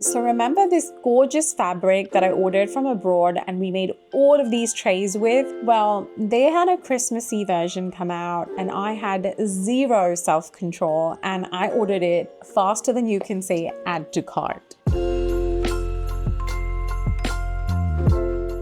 So remember this gorgeous fabric that I ordered from abroad and we made all of these trays with? Well, they had a Christmassy version come out and I had zero self-control and I ordered it faster than you can say add to cart.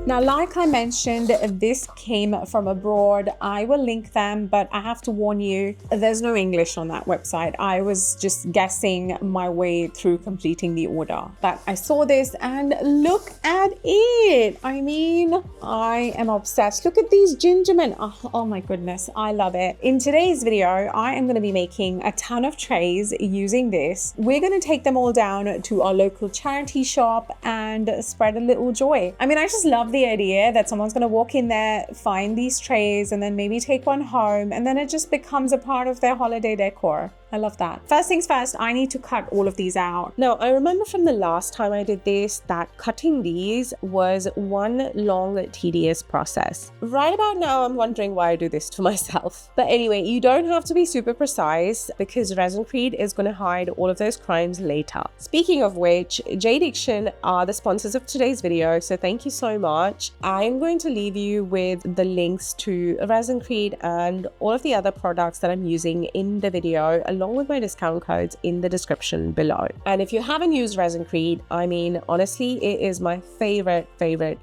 Now, like I mentioned, this came from abroad. I will link them, but I have to warn you, there's no English on that website. I was just guessing my way through completing the order. But I saw this and look at it. I mean, I am obsessed. Look at these gingermen. Oh my goodness, I love it. In today's video, I am gonna be making a ton of trays using this. We're gonna take them all down to our local charity shop and spread a little joy. I mean, I just love the idea that someone's going to walk in there, find these trays, and then maybe take one home, and then it just becomes a part of their holiday decor. I love that. First things first, I need to cut all of these out. Now, I remember from the last time I did this that cutting these was one long, tedious process. Right about now, I'm wondering why I do this to myself. But anyway, you don't have to be super precise because ResinCrete is going to hide all of those crimes later. Speaking of which, JDiction are the sponsors of today's video, so thank you so much. I'm going to leave you with the links to ResinCrete and all of the other products that I'm using in the video, along with my discount codes in the description below. And if you haven't used ResinCrete, I mean, honestly, it is my favorite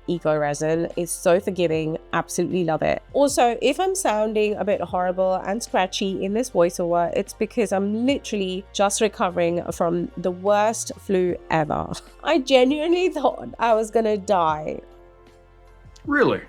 eco resin. It's so forgiving, absolutely love it. Also, if I'm sounding a bit horrible and scratchy in this voiceover, it's because I'm literally just recovering from the worst flu ever. I genuinely thought I was gonna die. Really?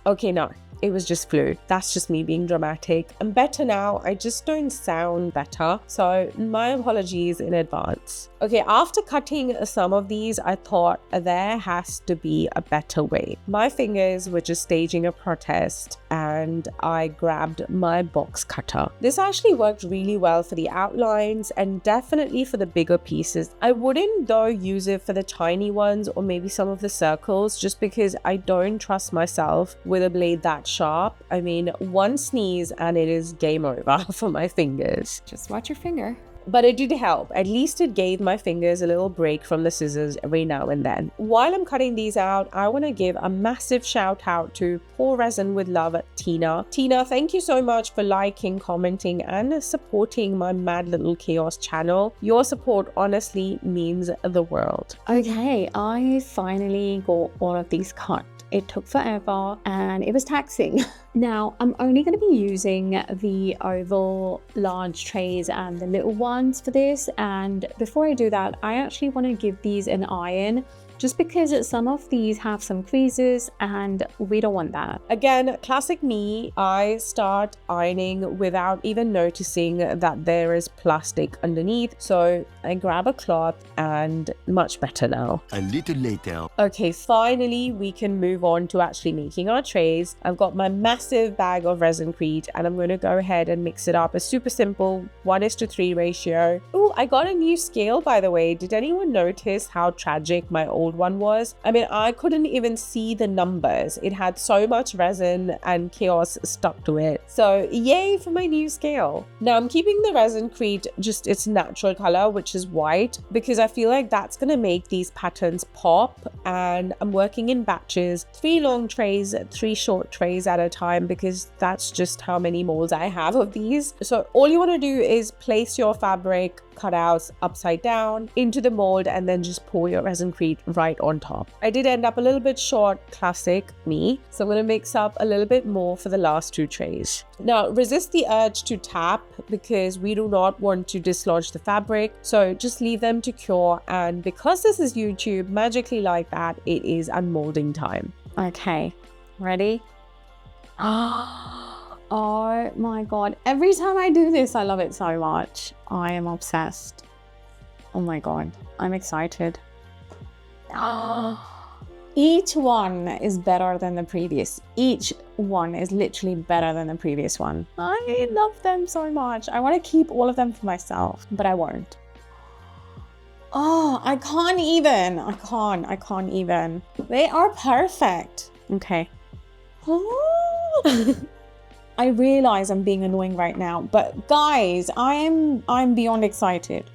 Okay, no. It was just flu. That's just me being dramatic. I'm better now. I just don't sound better. So my apologies in advance. Okay, after cutting some of these, I thought there has to be a better way. My fingers were just staging a protest and I grabbed my box cutter. This actually worked really well for the outlines and definitely for the bigger pieces. I wouldn't though use it for the tiny ones or maybe some of the circles just because I don't trust myself with a blade that sharp. I mean, one sneeze and it is game over for my fingers. Just watch your finger. But it did help. At least it gave my fingers a little break from the scissors every now and then. While I'm cutting these out, I want to give a massive shout out to Pour Resin with Love, Tina. Tina, thank you so much for liking, commenting, and supporting my Mad Little Chaos channel. Your support honestly means the world. Okay, I finally got all of these cut. It took forever and it was taxing. Now, I'm only going to be using the oval large trays and the little ones for this. And before I do that, I actually want to give these an iron just because some of these have some creases and we don't want that. Again, classic me, I start ironing without even noticing that there is plastic underneath. So I grab a cloth and much better now. A little later. Okay, finally we can move on to actually making our trays. I've got my massive bag of ResinCrete and I'm going to go ahead and mix it up. A super simple 1:3 ratio. Oh, I got a new scale, by the way. Did anyone notice how tragic my old one was? I mean, I couldn't even see the numbers. It had so much resin and chaos stuck to it. So yay for my new scale. Now I'm keeping the ResinCrete just its natural color, which is white, because I feel like that's going to make these patterns pop. And I'm working in batches, 3 long trays, 3 short trays at a time, because that's just how many molds I have of these. So all you want to do is place your fabric cutouts upside down into the mold and then just pour your ResinCrete right on top. I did end up a little bit short, classic me, so I'm going to mix up a little bit more for the last 2 trays. Now resist the urge to tap because we do not want to dislodge the fabric, so just leave them to cure. And because this is YouTube, magically like that, it is unmolding time. Okay, ready? Oh my god, every time I do this, I love it so much. I am obsessed. Oh my god, I'm excited. Each one is better than the previous. Each one is literally better than the previous one. I love them so much. I want to keep all of them for myself, but I won't. Oh, I can't even. I can't even. They are perfect. Okay. I realize I'm being annoying right now, but guys, I'm beyond excited.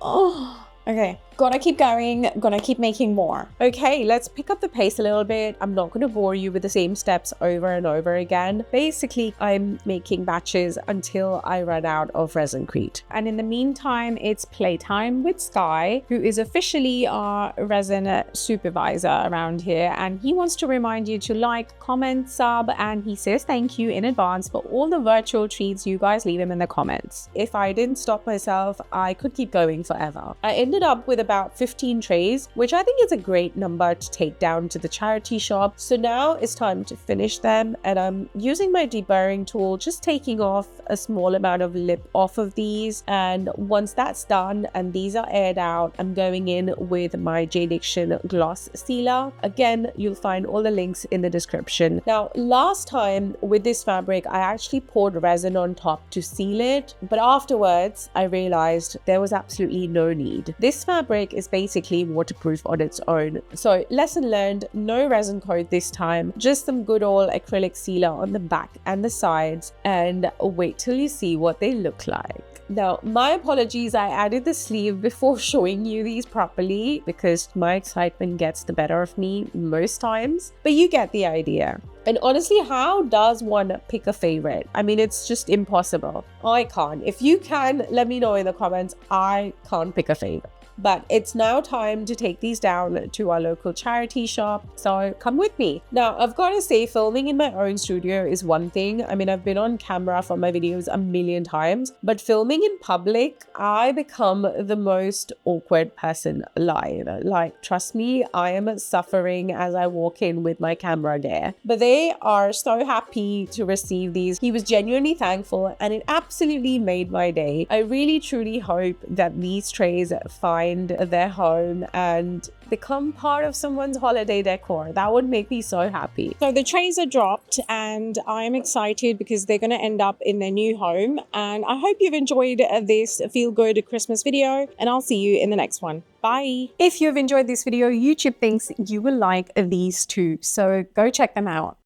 Oh, okay. Gonna keep going, gonna keep making more. Okay, let's pick up the pace a little bit. I'm not gonna bore you with the same steps over and over again. Basically, I'm making batches until I run out of ResinCrete. And in the meantime, it's playtime with Sky, who is officially our resin supervisor around here. And he wants to remind you to like, comment, sub, and he says thank you in advance for all the virtual treats you guys leave him in the comments. If I didn't stop myself, I could keep going forever. I ended up with about 15 trays, which I think is a great number to take down to the charity shop. So now it's time to finish them, and I'm using my deburring tool, just taking off a small amount of lip off of these. And once that's done and these are aired out, I'm going in with my JDiction gloss sealer. Again, you'll find all the links in the description. Now, last time with this fabric, I actually poured resin on top to seal it, but afterwards I realized there was absolutely no need. This fabric is basically waterproof on its own. So lesson learned, no resin coat this time, just some good old acrylic sealer on the back and the sides, and wait till you see what they look like. Now, my apologies, I added the sleeve before showing you these properly because my excitement gets the better of me most times, but you get the idea. And honestly, how does one pick a favorite? I mean, it's just impossible. I can't. If you can, let me know in the comments. I can't pick a favorite. But it's now time to take these down to our local charity shop, so come with me. Now, I've got to say, filming in my own studio is one thing. I mean, I've been on camera for my videos a million times, but filming in public, I become the most awkward person alive. Like, trust me, I am suffering as I walk in with my camera there. But they are so happy to receive these. He was genuinely thankful, and it absolutely made my day. I really truly hope that these trays find their home and become part of someone's holiday decor. That would make me so happy. So the trays are dropped and I'm excited because they're going to end up in their new home. And I hope you've enjoyed this feel good Christmas video, and I'll see you in the next one. Bye. If you've enjoyed this video, YouTube thinks you will like these too, so go check them out.